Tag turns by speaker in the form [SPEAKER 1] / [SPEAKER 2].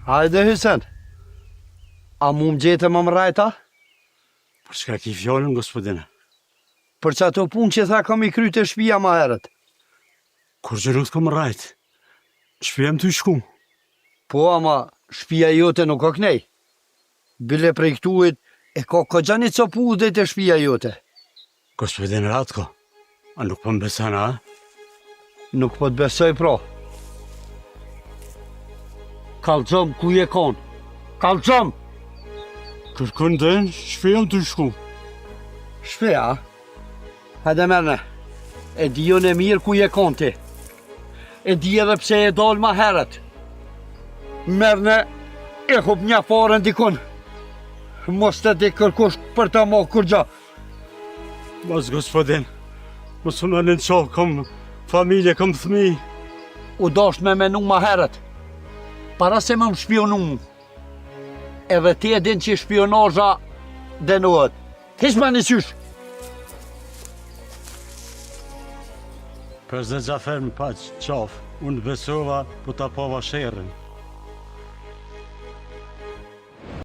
[SPEAKER 1] Hajde Hysen. A mu më gjete më mrajta?
[SPEAKER 2] Për çka ki fjallën, gospodine?
[SPEAKER 1] Për që ato punë që tha kam i kry të shpia ma herët.
[SPEAKER 2] Kur që nuk t'kom rajt, shpijem të i shku.
[SPEAKER 1] Po, ama shpia jote nuk o knej. Bile prej këtuit e ka këgjani copu dhe të shpia jote.
[SPEAKER 2] Gospodine Ratko, a nuk po më besana, a?
[SPEAKER 1] Nuk po të besoj pra. Kalzëm ku je konë. Kalzëm!
[SPEAKER 2] Kërkën den, shpijem të i shku.
[SPEAKER 1] Shpia? Hajde merne. E di jo në mirë ku je konë ti. E di edhe pse e dalë ma herët. Merne, e hup një farën dikun. Mos të di kërkush për të mo kur gja.
[SPEAKER 2] Mas gospodin, mos unë në qohë, kom familje, kom thmi.
[SPEAKER 1] U dasht me menu ma herët. Para se më shpionu. Edhe ti e din që shpionazha denohet. Hish me në qysh.
[SPEAKER 2] Prezident Gjafer më paq, qaf, unë besova, po ta pova sherrin.